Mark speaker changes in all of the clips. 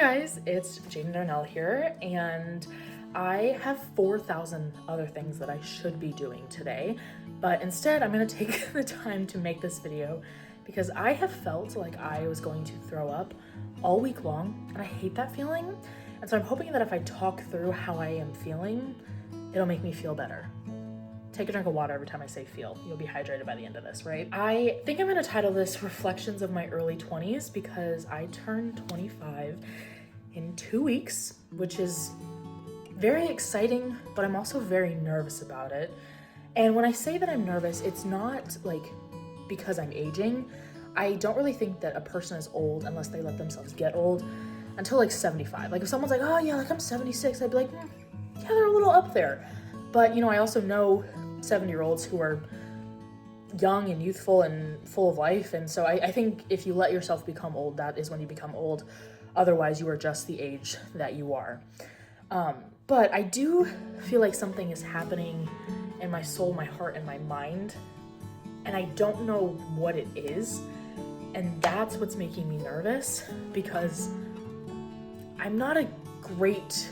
Speaker 1: guys, it's Jaden Darnell here, and I have 4,000 other things that I should be doing today, but instead I'm gonna take the time to make this video because I have felt like I was going to throw up all week long, and I hate that feeling. And so I'm hoping that if I talk through how I am feeling, it'll make me feel better. Take a drink of water every time I say feel. You'll be hydrated by the end of this, right? I think I'm gonna title this Reflections of My Early 20s because I turned 25 in 2 weeks, which is very exciting, but I'm also very nervous about it. And when I say that I'm nervous, it's not like because I'm aging. I don't really think that a person is old unless they let themselves get old until like 75. Like if someone's like, oh yeah, like I'm 76, I'd be like, yeah, they're a little up there. But you know, I also know 70-year-olds who are young and youthful and full of life. And so I think if you let yourself become old, that is when you become old. Otherwise, you are just the age that you are. But I do feel like something is happening in my soul, my heart, and my mind. And I don't know what it is. And that's what's making me nervous because I'm not a great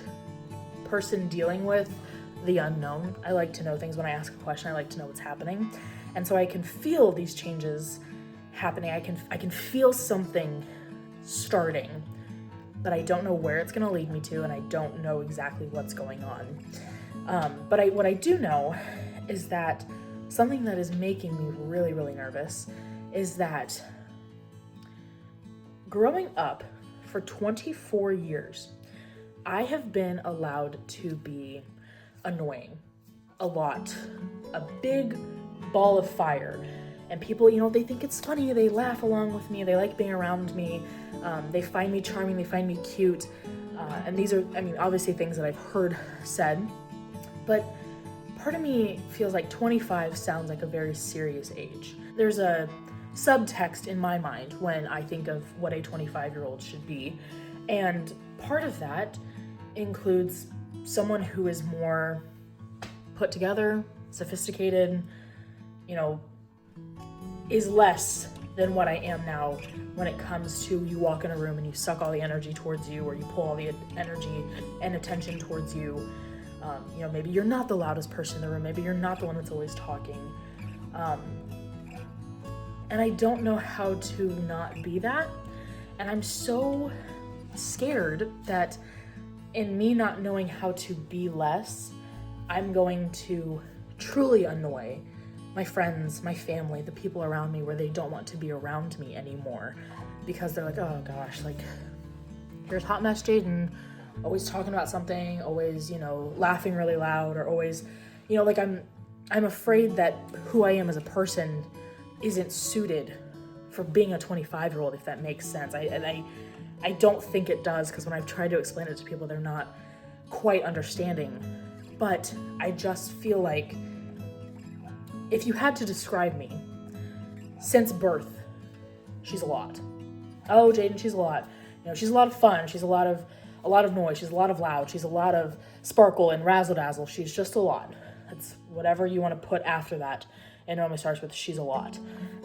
Speaker 1: person dealing with the unknown. I like to know things. When I ask a question, I like to know what's happening. And so I can feel these changes happening. I can feel something starting, but I don't know where it's gonna lead me to, and I don't know exactly what's going on. But what I do know is that something that is making me really, really nervous is that growing up for 24 years, I have been allowed to be annoying a lot, a big ball of fire. And people, you know, they think it's funny, they laugh along with me, they like being around me, they find me charming, they find me cute. And these are, I mean, obviously things that I've heard said, but part of me feels like 25 sounds like a very serious age. There's a subtext in my mind when I think of what a 25-year-old should be. And part of that includes someone who is more put together, sophisticated, you know, is less than what I am now when it comes to you walk in a room and you suck all the energy towards you, or you pull all the energy and attention towards you. You know, maybe you're not the loudest person in the room, maybe you're not the one that's always talking. And I don't know how to not be that. And I'm so scared that in me not knowing how to be less, I'm going to truly annoy my friends, my family, the people around me where they don't want to be around me anymore because they're like, oh gosh, like here's hot mess Jaden, always talking about something, always, you know, laughing really loud, or always, you know, like I'm afraid that who I am as a person isn't suited for being a 25-year-old, if that makes sense. I don't think it does, because when I've tried to explain it to people, they're not quite understanding. But I just feel like if you had to describe me since birth, she's a lot. Oh, Jaden, she's a lot. You know, she's a lot of fun. She's a lot of noise. She's a lot of loud. She's a lot of sparkle and razzle dazzle. She's just a lot. It's whatever you want to put after that. It normally starts with she's a lot.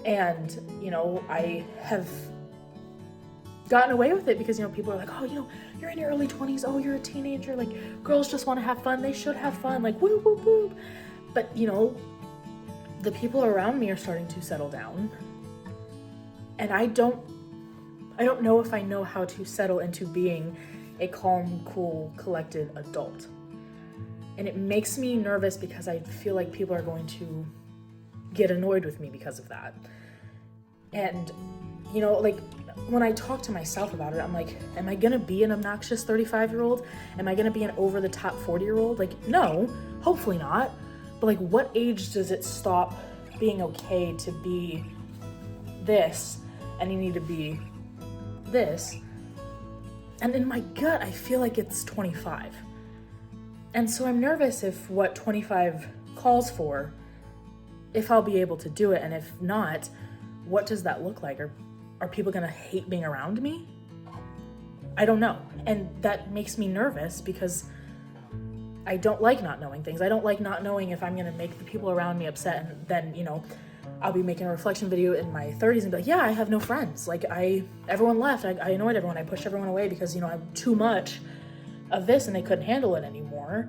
Speaker 1: And, you know, I have gotten away with it because, you know, people are like, oh, you know, you're in your early 20s, oh, you're a teenager, like girls just want to have fun, they should have fun, like woo woo woo. But, you know, the people around me are starting to settle down, and I don't know if I know how to settle into being a calm, cool, collected adult. And it makes me nervous because I feel like people are going to get annoyed with me because of that. And, you know, like when I talk to myself about it, I'm like, am I gonna be an obnoxious 35-year-old? Am I gonna be an over-the-top 40-year-old? Like, no, hopefully not. But like, what age does it stop being okay to be this and you need to be this? And in my gut, I feel like it's 25. And so I'm nervous if what 25 calls for, if I'll be able to do it, and if not, what does that look like? Are people gonna hate being around me? I don't know. And that makes me nervous because I don't like not knowing things. I don't like not knowing if I'm gonna make the people around me upset, and then, you know, I'll be making a reflection video in my 30s and be like, yeah, I have no friends. Like everyone left. I annoyed everyone. I pushed everyone away because, you know, I'm too much of this and they couldn't handle it anymore.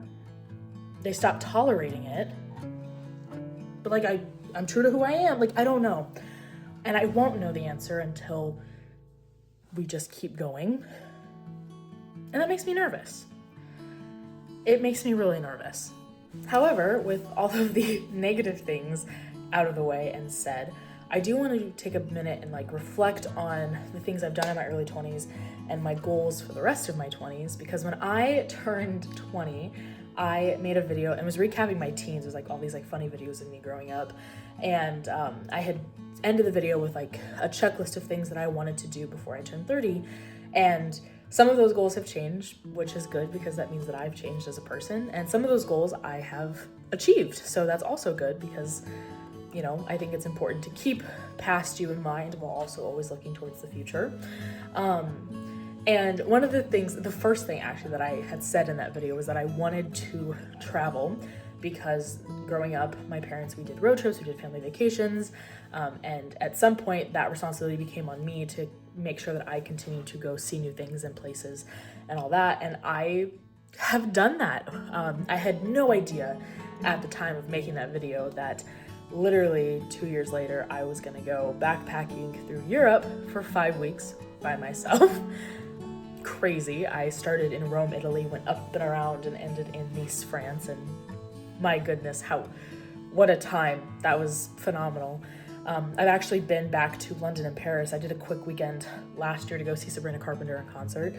Speaker 1: They stopped tolerating it. But like, I'm true to who I am. Like, I don't know. And I won't know the answer until we just keep going. And that makes me nervous. It makes me really nervous. However, with all of the negative things out of the way and said, I do want to take a minute and like reflect on the things I've done in my early 20s and my goals for the rest of my 20s, because when I turned 20, I made a video and was recapping my teens. It was like all these like funny videos of me growing up. And I had ended the video with like a checklist of things that I wanted to do before I turned 30. And some of those goals have changed, which is good because that means that I've changed as a person. And some of those goals I have achieved. So that's also good because, you know, I think it's important to keep past you in mind while also always looking towards the future. And one of the things, the first thing actually that I had said in that video was that I wanted to travel because growing up, my parents, we did road trips, we did family vacations. And at some point that responsibility became on me to make sure that I continue to go see new things and places and all that. And I have done that. I had no idea at the time of making that video that literally 2 years later, I was gonna go backpacking through Europe for 5 weeks by myself. Crazy. I started in Rome, Italy, went up and around and ended in Nice, France. And my goodness, what a time. That was phenomenal. I've actually been back to London and Paris. I did a quick weekend last year to go see Sabrina Carpenter in concert.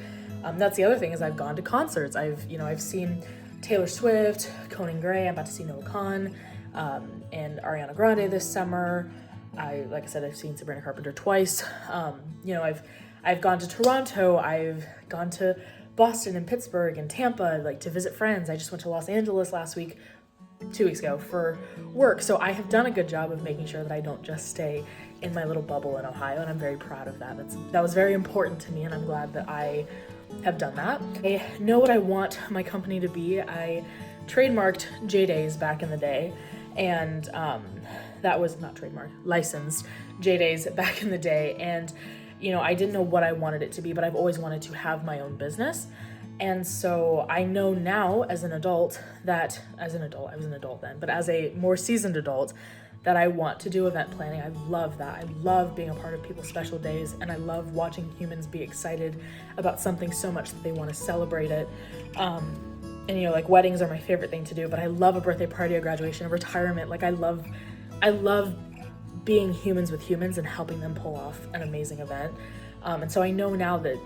Speaker 1: That's the other thing is I've gone to concerts. I've seen Taylor Swift, Conan Gray. I'm about to see Noah Kahan, and Ariana Grande this summer. Like I said, I've seen Sabrina Carpenter twice. I've gone to Toronto. I've gone to Boston and Pittsburgh and Tampa, like to visit friends. I just went to Los Angeles last week, 2 weeks ago for work. So I have done a good job of making sure that I don't just stay in my little bubble in Ohio. And I'm very proud of that. That was very important to me. And I'm glad that I have done that. I know what I want my company to be. I trademarked J-Days back in the day. And that was not trademarked, licensed J-Days back in the day. And you know, I didn't know what I wanted it to be, but I've always wanted to have my own business. And so I know now as an adult I was an adult then, but as a more seasoned adult, that I want to do event planning. I love that. I love being a part of people's special days, and I love watching humans be excited about something so much that they want to celebrate it. And you know, like weddings are my favorite thing to do, but I love a birthday party, a graduation, a retirement. Like I love being humans with humans and helping them pull off an amazing event. And so I know now that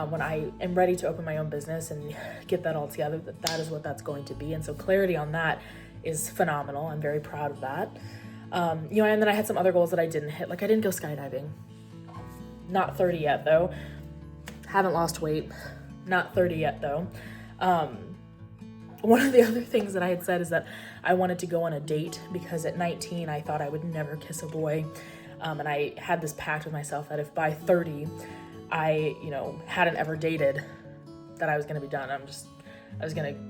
Speaker 1: when I am ready to open my own business and get that all together, that is what that's going to be. And so clarity on that is phenomenal. I'm very proud of that. And then I had some other goals that I didn't hit. Like I didn't go skydiving. Not 30 yet though. Haven't lost weight. Not 30 yet though. One of the other things that I had said is that I wanted to go on a date because at 19, I thought I would never kiss a boy. And I had this pact with myself that if by 30, I, hadn't ever dated, that I was going to be done. I was just going to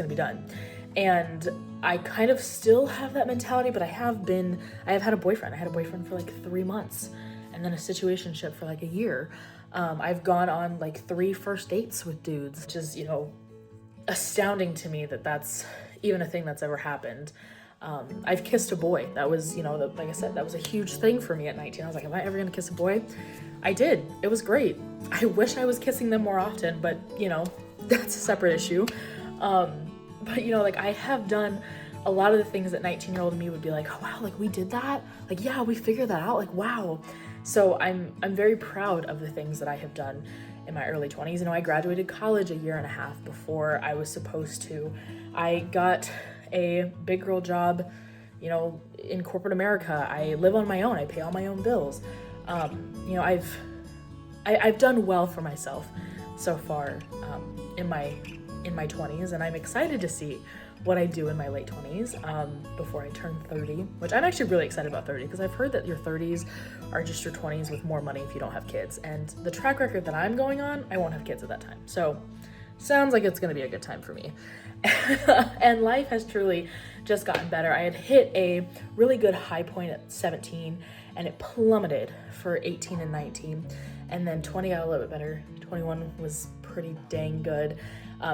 Speaker 1: be done. And I kind of still have that mentality, but I have had a boyfriend. I had a boyfriend for like 3 months and then a situationship for like a year. I've gone on like 3 first dates with dudes, which is, astounding to me that that's even a thing that's ever happened. I've kissed a boy. That was, like I said, that was a huge thing for me at 19. I was like, am I ever gonna kiss a boy? I did. It was great. I wish I was kissing them more often, but that's a separate issue. But I have done a lot of the things that 19-year-old me would be like, oh wow, like we did that? Like, yeah, we figured that out. Like, wow. So I'm very proud of the things that I have done in my early 20s. I graduated college a year and a half before I was supposed to. I got a big girl job, in corporate America. I live on my own. I pay all my own bills. I've done well for myself so far in my 20s, and I'm excited to see what I do in my late 20s before I turn 30, which I'm actually really excited about 30 because I've heard that your 30s are just your 20s with more money if you don't have kids. And the track record that I'm going on, I won't have kids at that time. So sounds like it's gonna be a good time for me. And life has truly just gotten better. I had hit a really good high point at 17 and it plummeted for 18 and 19. And then 20 got a little bit better. 21 was pretty dang good.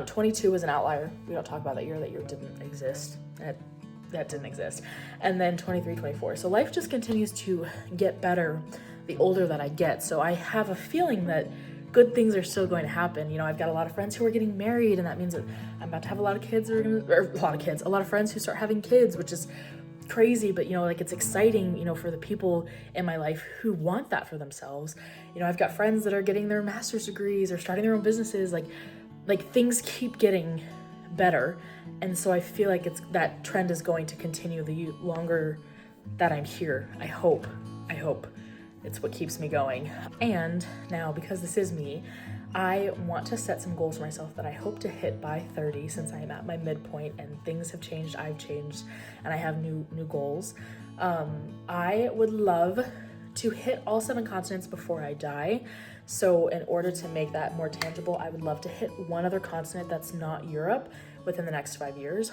Speaker 1: 22 was an outlier. We don't talk about that year. That year didn't exist. That didn't exist. And then 23, 24. So life just continues to get better the older that I get. So I have a feeling that good things are still going to happen. You know, I've got a lot of friends who are getting married, and that means that I'm about to have a lot of a lot of friends who start having kids, which is crazy, but you know, like, it's exciting, you know, for the people in my life who want that for themselves. You know, I've got friends that are getting their master's degrees or starting their own businesses. Like things keep getting better, and so I feel like that trend is going to continue the longer that I'm here. I hope it's what keeps me going. And now, because this is me, I want to set some goals for myself that I hope to hit by 30, since I am at my midpoint and things have changed, I've changed, and I have new goals. I would love to hit all 7 continents before I die. So in order to make that more tangible, I would love to hit one other continent that's not Europe within the next 5 years.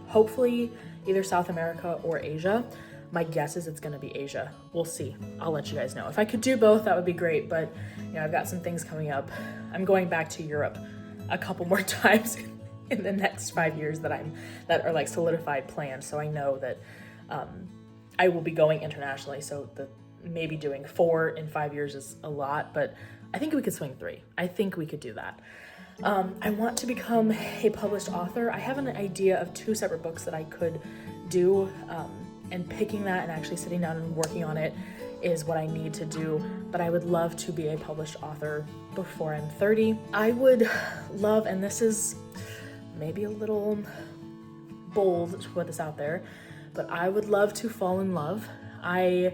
Speaker 1: Hopefully either South America or Asia. My guess is it's gonna be Asia. We'll see. I'll let you guys know. If I could do both, that would be great, but you know, I've got some things coming up. I'm going back to Europe a couple more times in the next 5 years that are like solidified plans. So I know that I will be going internationally. So maybe doing 4 in 5 years is a lot, but I think we could swing 3. I think we could do that. I want to become a published author. I have an idea of 2 separate books that I could do, and picking that and actually sitting down and working on it is what I need to do. But I would love to be a published author before I'm 30. I would love, and this is maybe a little bold to put this out there, but I would love to fall in love. I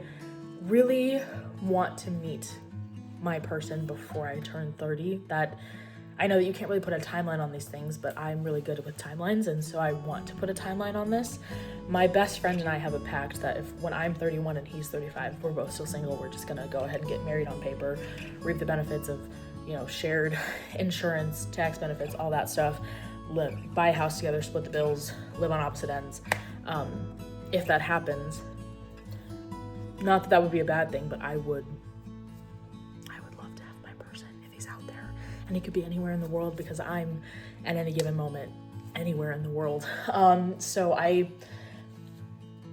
Speaker 1: really want to meet my person before I turn 30. That I know that you can't really put a timeline on these things, but I'm really good with timelines, and so I want to put a timeline on this. My best friend and I have a pact that when I'm 31 and he's 35, we're both still single, we're just gonna go ahead and get married on paper, reap the benefits of, you know, shared insurance, tax benefits, all that stuff, buy a house together, split the bills, live on opposite ends. If that happens, not that that would be a bad thing, but I would love to have my person if he's out there. And he could be anywhere in the world, because I'm at any given moment anywhere in the world. So I'm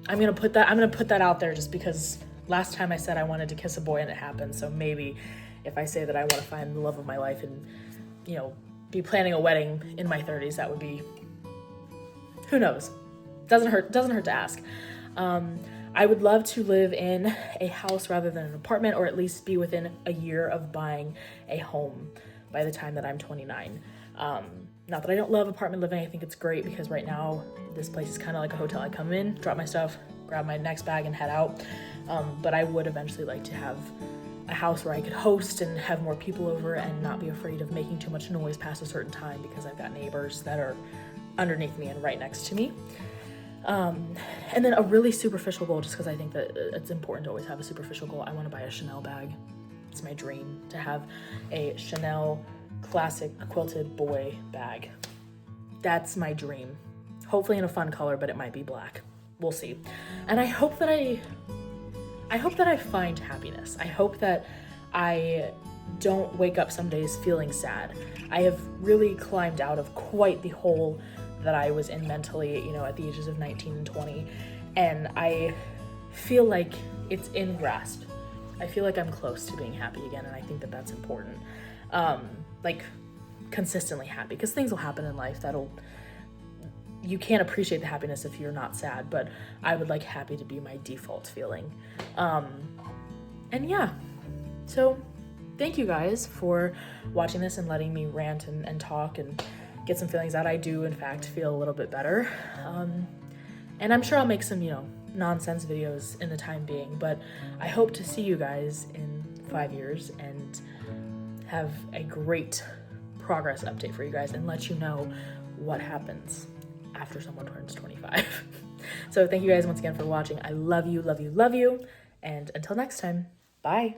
Speaker 1: gonna put that out there, just because last time I said I wanted to kiss a boy and it happened. So maybe if I say that I want to find the love of my life and, you know, be planning a wedding in my 30s, that would be, who knows? Doesn't hurt to ask. I would love to live in a house rather than an apartment, or at least be within a year of buying a home by the time that I'm 29. Not that I don't love apartment living. I think it's great, because right now this place is kind of like a hotel. I come in, drop my stuff, grab my next bag, and head out. But I would eventually like to have a house where I could host and have more people over and not be afraid of making too much noise past a certain time, because I've got neighbors that are underneath me and right next to me. And then a really superficial goal, just because I think that it's important to always have a superficial goal. I want to buy a Chanel bag. It's my dream to have a Chanel classic quilted boy bag. That's my dream. Hopefully in a fun color, but it might be black. We'll see. And I hope that I find happiness. I hope that I don't wake up some days feeling sad. I have really climbed out of quite the hole that I was in mentally, you know, at the ages of 19 and 20. And I feel like it's in grasp. I feel like I'm close to being happy again, and I think that that's important. Like, consistently happy, because things will happen in life you can't appreciate the happiness if you're not sad, but I would like happy to be my default feeling. And yeah, so thank you guys for watching this and letting me rant and talk and get some feelings out. I do, in fact, feel a little bit better. And I'm sure I'll make some, you know, nonsense videos in the time being, but I hope to see you guys in 5 years and have a great progress update for you guys and let you know what happens after someone turns 25. So thank you guys once again for watching. I love you, love you, love you. And until next time, bye.